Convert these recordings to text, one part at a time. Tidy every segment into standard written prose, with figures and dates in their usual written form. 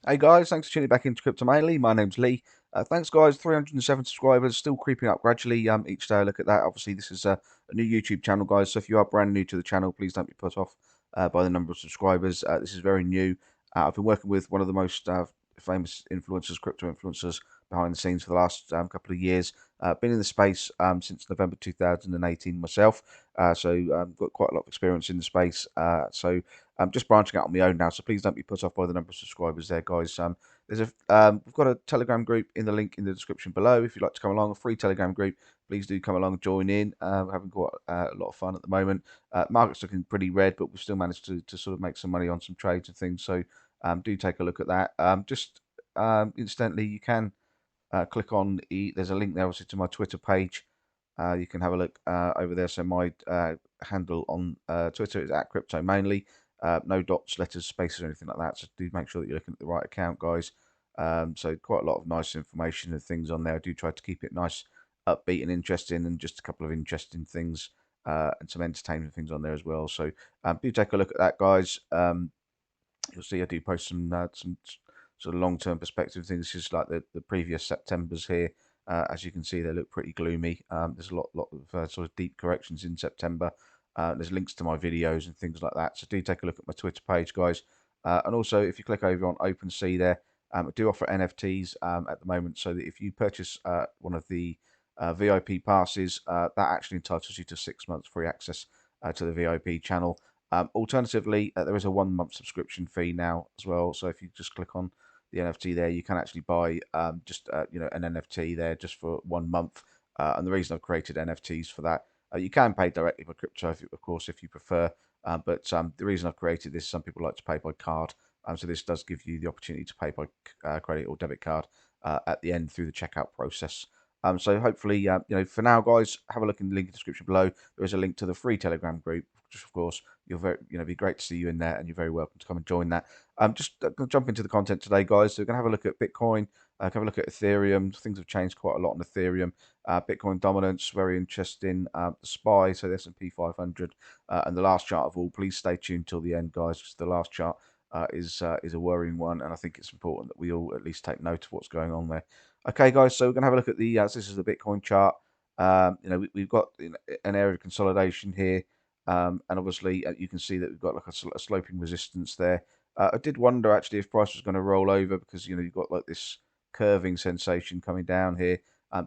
Hey guys, thanks for tuning back into Crypto Mainly. My name's Lee. Thanks guys, 307 subscribers, still creeping up gradually each day. I look at that. Obviously, this is a new YouTube channel, guys. So if you are brand new to the channel, please don't be put off by the number of subscribers. This is very new. I've been working with one of the most famous influencers, crypto influencers behind the scenes for the last couple of years. Been in the space since November 2018 myself, so got quite a lot of experience in the space. So I'm just branching out on my own now, so please don't be put off by the number of subscribers there, guys. We've got a Telegram group in the link in the description below. If you'd like to come along, a free Telegram group, please do come along and join in. We're having quite a lot of fun at the moment. Market's looking pretty red, but we've still managed to sort of make some money on some trades and things. So do take a look at that. Incidentally, you can click on there's a link there obviously to my Twitter page. You can have a look over there. So my handle on Twitter is at crypto mainly. No dots, letters, spaces, or anything like that. So do make sure that you're looking at the right account, guys. So quite a lot of nice information and things on there. I do try to keep it nice, upbeat, and interesting, and just a couple of interesting things and some entertainment things on there as well. So do take a look at that, guys. You'll see I do post some sort of long-term perspective things. This is like the previous Septembers here. As you can see, they look pretty gloomy. There's a lot of sort of deep corrections in September. There's links to my videos and things like that. So do take a look at my Twitter page, guys. And also, if you click over on OpenSea there, I do offer NFTs at the moment. So that if you purchase one of the VIP passes, that actually entitles you to 6 months free access to the VIP channel. Alternatively, there is a 1 month subscription fee now as well. So if you just click on the NFT there, you can actually buy just an NFT there just for 1 month. And the reason I've created NFTs for that, you can pay directly by crypto, of course, if you prefer. But the reason I've created this, some people like to pay by card. So this does give you the opportunity to pay by credit or debit card at the end through the checkout process. So hopefully, for now, guys, have a look in the link in the description below. There is a link to the free Telegram group, which of course you're very, be great to see you in there, and you're very welcome to come and join that. Just going to jump into the content today, guys. So we're going to have a look at Bitcoin, have a look at Ethereum. Things have changed quite a lot on Ethereum. Bitcoin dominance, very interesting. The SPY, so the S&P 500, and the last chart of all. Please stay tuned till the end, guys, because the last chart is a worrying one, and I think it's important that we all at least take note of what's going on there. Okay, guys, so we're going to have a look at the, so this is the Bitcoin chart. We've got an area of consolidation here, and obviously you can see that we've got like a sloping resistance there. I did wonder actually if price was going to roll over because, you've got like this curving sensation coming down here.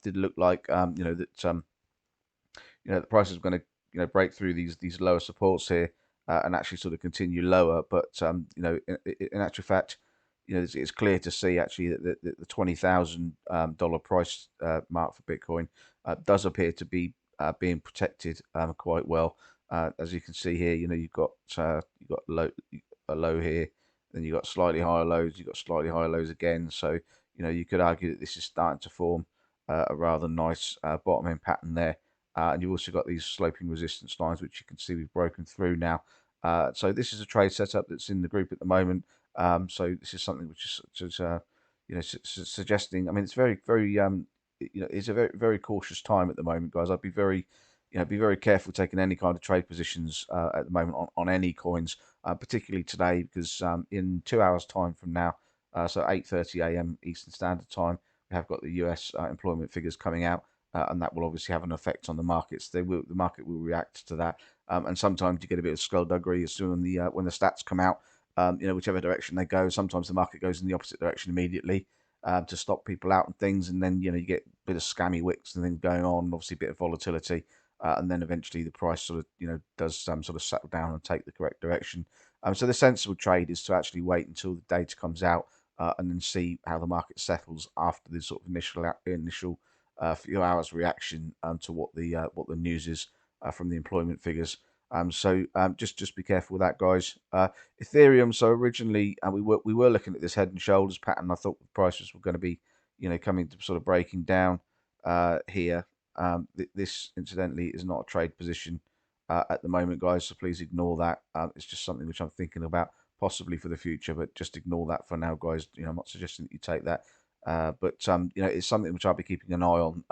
Did look like, the price is going to, break through these lower supports here and actually sort of continue lower. But, in actual fact, it's clear to see actually that the $20,000 price mark for Bitcoin does appear to be being protected quite well. As you can see here, you've got a low here, then you've got slightly higher lows, you've got slightly higher lows again. So you could argue that this is starting to form a rather nice bottoming pattern there. And you've also got these sloping resistance lines, which you can see we've broken through now. So this is a trade setup that's in the group at the moment. So this is something which is suggesting. I mean, it's very, very, it's a very, very cautious time at the moment, guys. I'd be very, be very careful taking any kind of trade positions at the moment on any coins, particularly today, because in 2 hours' time from now, so 8:30 a.m. Eastern Standard Time, we have got the US employment figures coming out. And that will obviously have an effect on the markets. The market will react to that, and sometimes you get a bit of skullduggery as soon when the stats come out. Whichever direction they go, sometimes the market goes in the opposite direction immediately to stop people out and things, and then you get a bit of scammy wicks and things going on, obviously a bit of volatility, and then eventually the price sort of does sort of settle down and take the correct direction. So the sensible trade is to actually wait until the data comes out and then see how the market settles after the sort of initial few hours reaction to what the news is from the employment figures. Just be careful with that, guys. Ethereum. So originally we were looking at this head and shoulders pattern. I thought the prices were going to be coming to sort of breaking down here. This incidentally is not a trade position at the moment, guys. So please ignore that. It's just something which I'm thinking about possibly for the future, but just ignore that for now, guys. I'm not suggesting that you take that. But it's something which I'll be keeping an eye on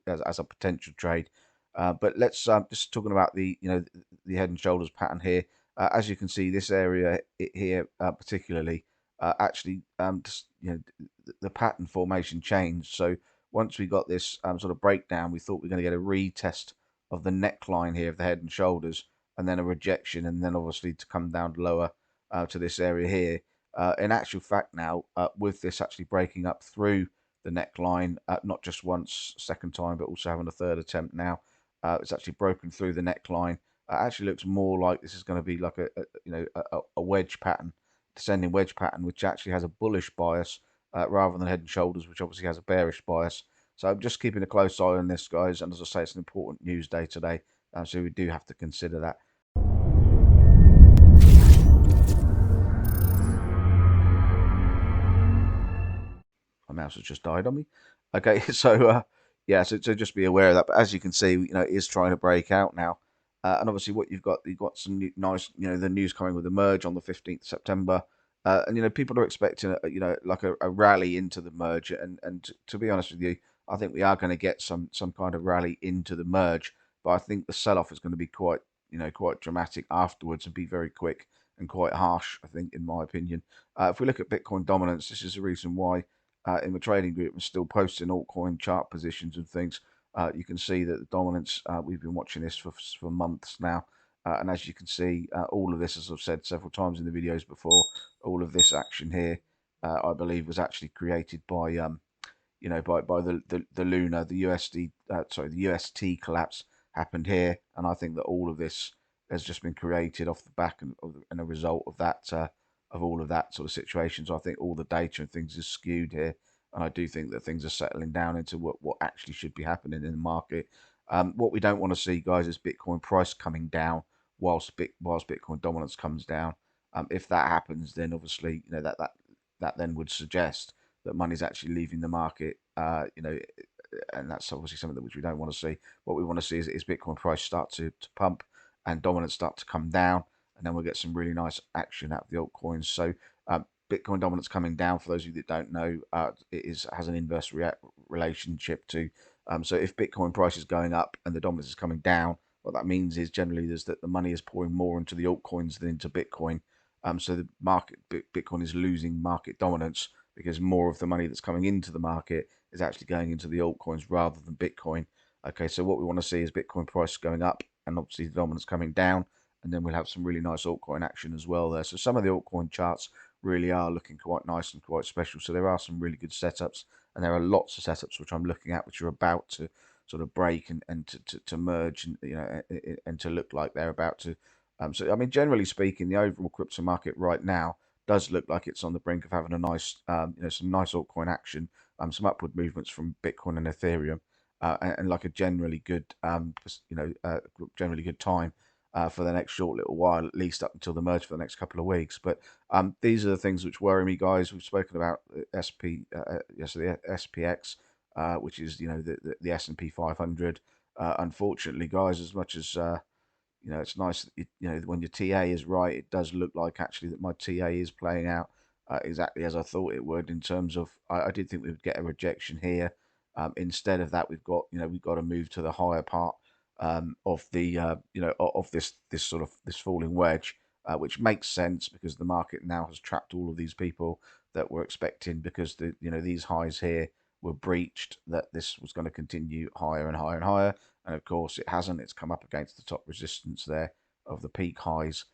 as a potential trade. But let's just talking about the head and shoulders pattern here. As you can see, this area here particularly actually just, the pattern formation changed. So once we got this sort of breakdown, we thought we were going to get a retest of the neckline here of the head and shoulders, and then a rejection, and then obviously to come down lower to this area here. In actual fact, now with this actually breaking up through the neckline, not just once, second time, but also having a third attempt now. It's actually broken through the neckline. Actually looks more like this is going to be like a wedge pattern, descending wedge pattern, which actually has a bullish bias rather than head and shoulders, which obviously has a bearish bias. So I'm just keeping a close eye on this, guys. And as I say, it's an important news day today, so we do have to consider that. My mouse has just died on me. Okay, so yeah, so just be aware of that. But as you can see, it is trying to break out now. And obviously, what you've got some nice, the news coming with the merge on the 15th of September. And people are expecting like a rally into the merge. And to be honest with you, I think we are going to get some kind of rally into the merge. But I think the sell-off is going to be quite dramatic afterwards and be very quick and quite harsh, I think, in my opinion. If we look at Bitcoin dominance, this is the reason why in the trading group and still posting altcoin chart positions and things. You can see that the dominance, we've been watching this for months now. And as you can see, all of this, as I've said several times in the videos before, all of this action here, I believe, was actually created by by the Luna, the the UST collapse happened here, and I think that all of this has just been created off the back and a result of that, of all of that sort of situation. So I think all the data and things is skewed here, and I do think that things are settling down into what actually should be happening in the market. What we don't want to see, guys, is Bitcoin price coming down whilst Bitcoin dominance comes down. If that happens, then obviously that then would suggest that money's actually leaving the market, and that's obviously something that which we don't want to see. What we want to see is Bitcoin price start to pump and dominance start to come down, and then we'll get some really nice action out of the altcoins. So Bitcoin dominance coming down, for those of you that don't know, has an inverse relationship to. So if Bitcoin price is going up and the dominance is coming down, what that means is generally is that the money is pouring more into the altcoins than into Bitcoin. So the Bitcoin is losing market dominance because more of the money that's coming into the market is actually going into the altcoins rather than Bitcoin. Okay, so what we want to see is Bitcoin price going up and obviously the dominance coming down, and then we'll have some really nice altcoin action as well there. So some of the altcoin charts really are looking quite nice and quite special. So there are some really good setups, and there are lots of setups which I'm looking at which are about to sort of break and to merge and and to look like they're about to. So I mean, generally speaking, the overall crypto market right now does look like it's on the brink of having a nice, some nice altcoin action, some upward movements from Bitcoin and Ethereum, and like a generally good, generally good time for the next short little while, at least up until the merge for the next couple of weeks. But these are the things which worry me, guys. We've spoken about the SPX, which is the S&P 500. Unfortunately, guys, as much as it's nice that when your TA is right, it does look like actually that my TA is playing out exactly as I thought it would. In terms of, I did think we would get a rejection here. Instead of that, we've got to move to the higher part of the of this sort of this falling wedge, which makes sense because the market now has trapped all of these people that were expecting, because these highs here were breached, that this was going to continue higher and higher and higher. And of course, it hasn't. It's come up against the top resistance there of the peak highs,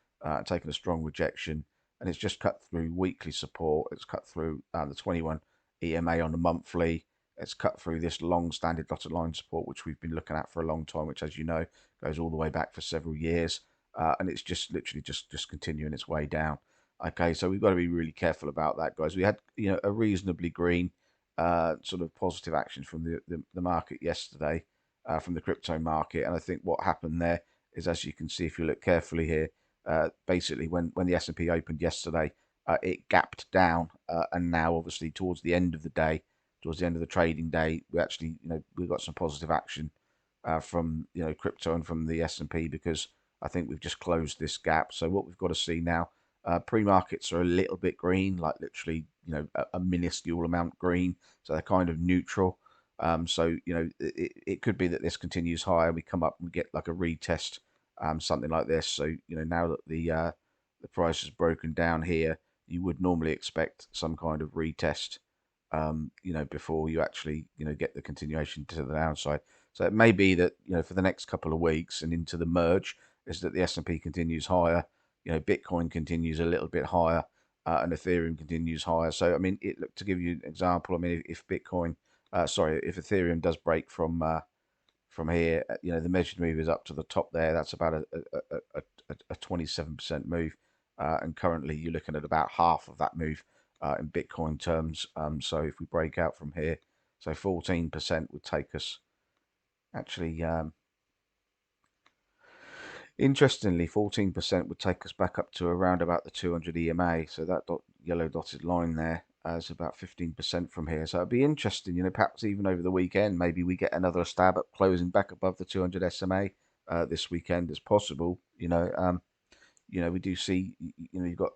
taken a strong rejection, and it's just cut through weekly support. It's cut through the 21 EMA on the monthly. It's cut through this long-standing dotted line support, which we've been looking at for a long time, which, as you know, goes all the way back for several years, and it's just literally just continuing its way down. Okay, so we've got to be really careful about that, guys. We had a reasonably green sort of positive action from the market yesterday, from the crypto market. And I think what happened there is, as you can see if you look carefully here, basically when the S&P opened yesterday, it gapped down, and now obviously towards the end of the day, towards the end of the trading day, we actually we got some positive action from crypto and from the S&P, because I think we've just closed this gap. So what we've got to see now, pre-markets are a little bit green, like literally a minuscule amount green, so they're kind of neutral. So it could be that this continues higher, we come up and we get like a retest, something like this. So now that the price has broken down here, you would normally expect some kind of retest, before you actually, get the continuation to the downside. So it may be that, for the next couple of weeks and into the merge, is that the S&P continues higher, Bitcoin continues a little bit higher, and Ethereum continues higher. So, I mean, to give you an example, I mean, if if Ethereum does break from here, the measured move is up to the top there. That's about a 27% move, and currently you're looking at about half of that move in Bitcoin terms. So if we break out from here, so 14% would take us actually. Interestingly, 14% would take us back up to around about the 200 EMA. So that yellow dotted line there is about 15% from here. So it'd be interesting, perhaps even over the weekend, maybe we get another stab at closing back above the 200 SMA this weekend as possible. We do see, you've got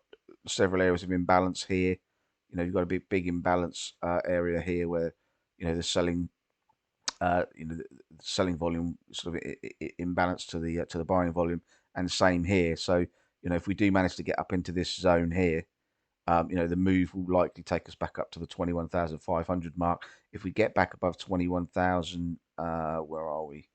several areas of imbalance here. You've got a big imbalance area here where, the selling the selling volume sort of imbalance to the buying volume, and same here. So if we do manage to get up into this zone here, the move will likely take us back up to the 21,500 mark. If we get back above 21,000, where are we?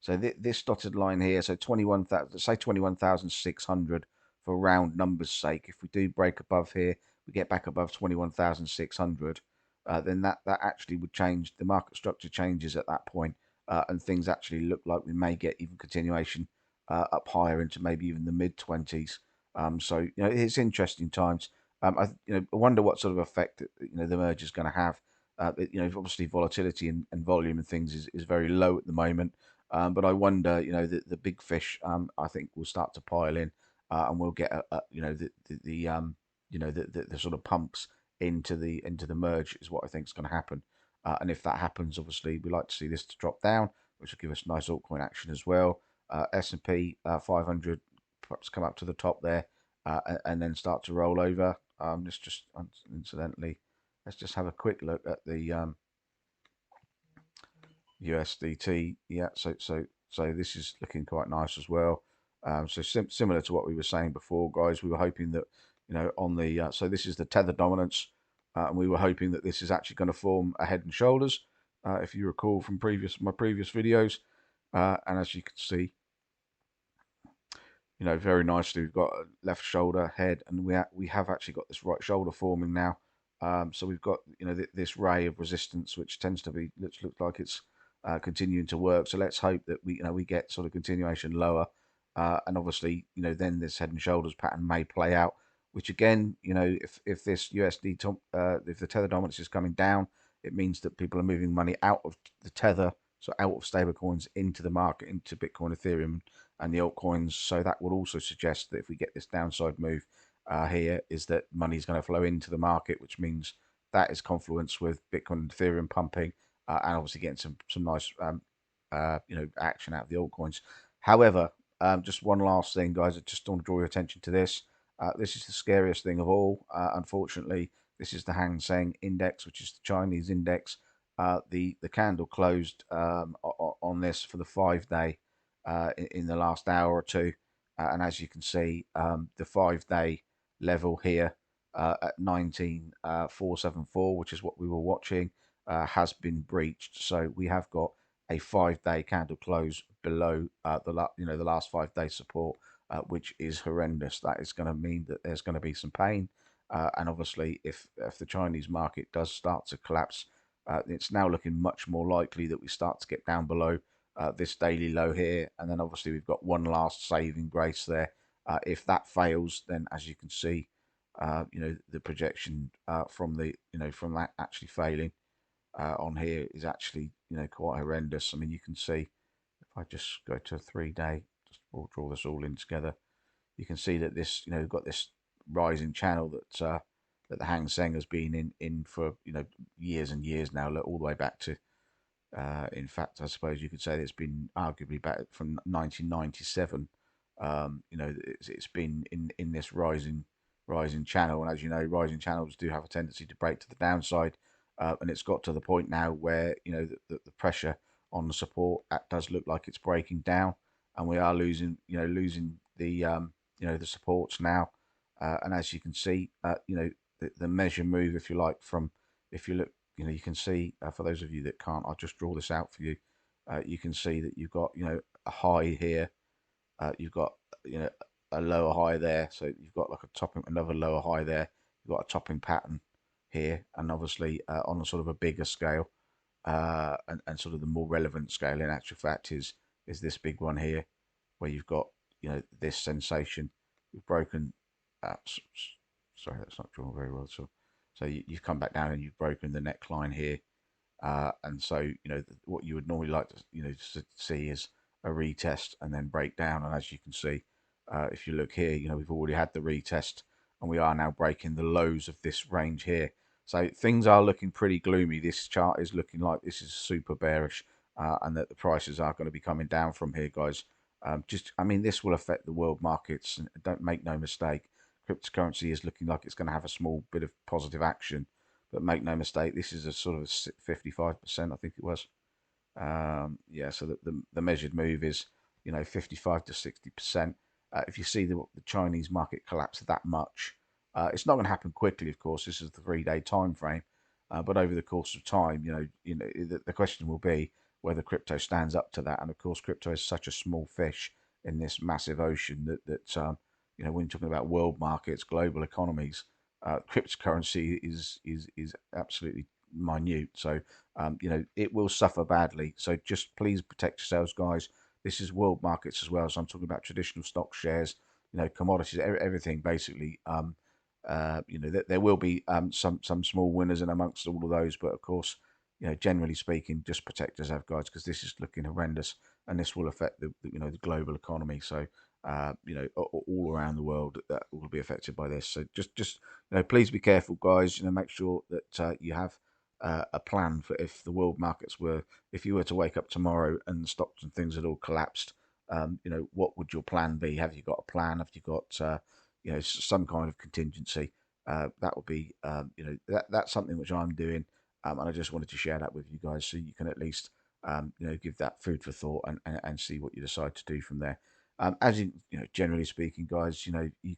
So this dotted line here, so 21,000, say 21,600 for round numbers sake. If we do break above here, we get back above 21,600, then that actually would change. The market structure changes at that point, and things actually look like we may get even continuation up higher into maybe even the mid 20s. So it's interesting times. I wonder what sort of effect the merge is going to have. Obviously volatility and volume and things is very low at the moment. But I wonder, the big fish, I think, will start to pile in, and we'll get the sort of pumps into the merge is what I think is going to happen. And if that happens, obviously, we like to see this to drop down, which will give us nice altcoin action as well. S&P 500 perhaps come up to the top there, and then start to roll over. Let's just incidentally, let's just have a quick look at the USDT. Yeah, so this is looking quite nice as well. So similar to what we were saying before, guys, we were hoping that on the so this is the tether dominance, and we were hoping that this is actually going to form a head and shoulders, if you recall from my previous videos, and as you can see, very nicely we've got a left shoulder, head, and we have actually got this right shoulder forming now. So we've got this ray of resistance, which tends to be looks like it's continuing to work. So let's hope that we get sort of continuation lower, and obviously then this head and shoulders pattern may play out. Which again, if this if the tether dominance is coming down, it means that people are moving money out of the tether, so out of stable coins into the market, into Bitcoin, Ethereum, and the altcoins. So that would also suggest that if we get this downside move here, is that money is going to flow into the market, which means that is confluence with Bitcoin and Ethereum pumping, and obviously getting some nice action out of the altcoins. However, just one last thing, guys. I just want to draw your attention to this. This is the scariest thing of all. Unfortunately, this is the Hang Seng index, which is the Chinese index. The candle closed on this for the 5-day in the last hour or two, and as you can see, the 5-day level here at 19,474, which is what we were watching, has been breached. So we have got a 5-day candle close below the last 5-day support, which is horrendous. That is going to mean that there's going to be some pain, and obviously if the Chinese market does start to collapse, it's now looking much more likely that we start to get down below this daily low here, and then obviously we've got one last saving grace there. If that fails, then as you can see, the projection from from that actually failing on here is actually quite horrendous. I mean, you can see if I just go to a 3-day, just we'll draw this all in together. You can see that this we've got this rising channel that that the Hang Seng has been in for years and years now, all the way back to in fact, I suppose you could say it's been arguably back from 1997. It's been in this rising channel, and as you know, rising channels do have a tendency to break to the downside, and it's got to the point now where the pressure on the support does look like it's breaking down, and we are losing the the supports now, And as you can see, the measure move, if you like, from, if you look, you can see, for those of you that can't, I'll just draw this out for you. You can see that you've got, a high here, you've got, a lower high there, so you've got like a topping, another lower high there, you've got a topping pattern here, and obviously on a sort of a bigger scale, and sort of the more relevant scale in actual fact is this big one here, where you've got, this sensation. You've broken, sorry, that's not drawn very well. So you've come back down and you've broken the neckline here, and so what you would normally like to see is a retest and then break down. And as you can see, if you look here, we've already had the retest, and we are now breaking the lows of this range here. So things are looking pretty gloomy. This chart is looking like this is super bearish, and that the prices are going to be coming down from here, guys. I mean, this will affect the world markets, and don't make no mistake, cryptocurrency is looking like it's going to have a small bit of positive action, but make no mistake, this is a sort of 55%, I think it was. Yeah, so the measured move is 55 to 60%. If you see the Chinese market collapse that much, it's not going to happen quickly. Of course, this is the 3-day time frame, but over the course of time, the question will be whether crypto stands up to that. And of course, crypto is such a small fish in this massive ocean that when you're talking about world markets, global economies, cryptocurrency is absolutely minute. So it will suffer badly. So just please protect yourselves, guys. This is world markets as well. So I'm talking about traditional stock shares, commodities, everything basically. There will be some small winners in amongst all of those, but of course, generally speaking, just protect yourself, guys, because this is looking horrendous, and this will affect the global economy. So all around the world that will be affected by this. So just please be careful, guys. Make sure that you have a plan for if the world markets were, if you were to wake up tomorrow and stocks and things had all collapsed. What would your plan be? Have you got a plan? Have you got some kind of contingency? That would be that's something which I'm doing, and I just wanted to share that with you guys so you can at least give that food for thought and see what you decide to do from there. As in, generally speaking, guys, you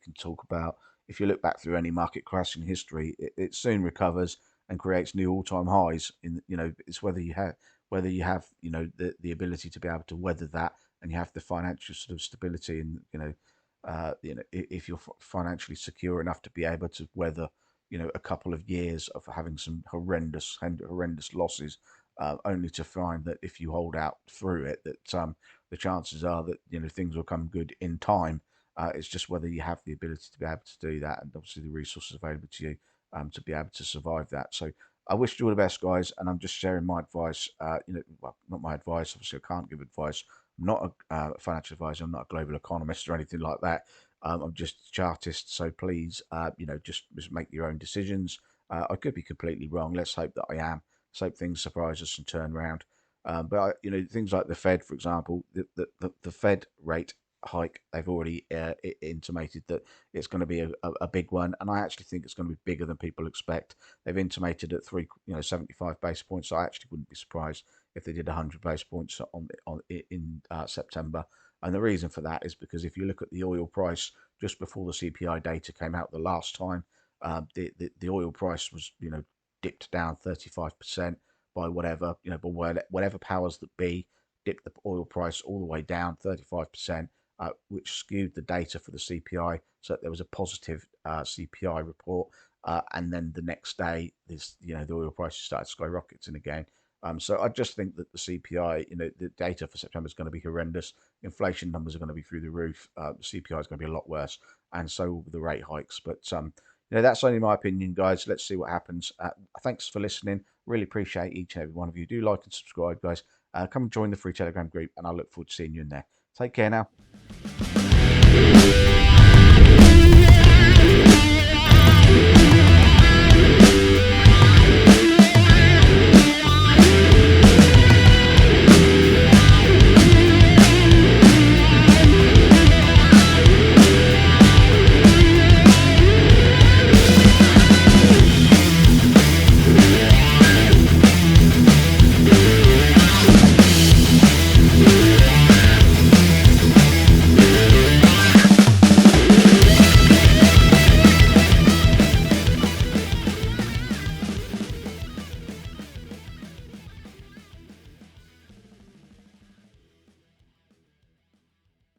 can talk about, if you look back through any market crash in history, it soon recovers and creates new all-time highs. It's whether you have the ability to be able to weather that, and you have the financial sort of stability, and if you're financially secure enough to be able to weather a couple of years of having some horrendous losses, only to find that if you hold out through it, that the chances are that things will come good in time. It's just whether you have the ability to be able to do that, and obviously the resources available to you to be able to survive that. So I wish you all the best, guys, and I'm just sharing my advice. Well, not my advice. Obviously, I can't give advice. I'm not a financial advisor. I'm not a global economist or anything like that. I'm just a chartist. So please, just make your own decisions. I could be completely wrong. Let's hope that I am. Let's hope things surprise us and turn around. But things like the Fed, for example, the Fed rate hike, they've already intimated that it's going to be a big one, and I actually think it's going to be bigger than people expect. They've intimated at 75 basis points. So I actually wouldn't be surprised if they did 100 basis points in September. And the reason for that is because if you look at the oil price just before the CPI data came out the last time, the oil price was dipped down 35% by whatever powers that be dipped the oil price all the way down 35%. Which skewed the data for the CPI, so that there was a positive CPI report, and then the next day, the oil prices started skyrocketing again. So I just think that the CPI, the data for September is going to be horrendous. Inflation numbers are going to be through the roof. The CPI is going to be a lot worse, and so will the rate hikes. But that's only my opinion, guys. Let's see what happens. Thanks for listening. Really appreciate each and every one of you. Do like and subscribe, guys. Come and join the free Telegram group, and I look forward to seeing you in there. Take care now.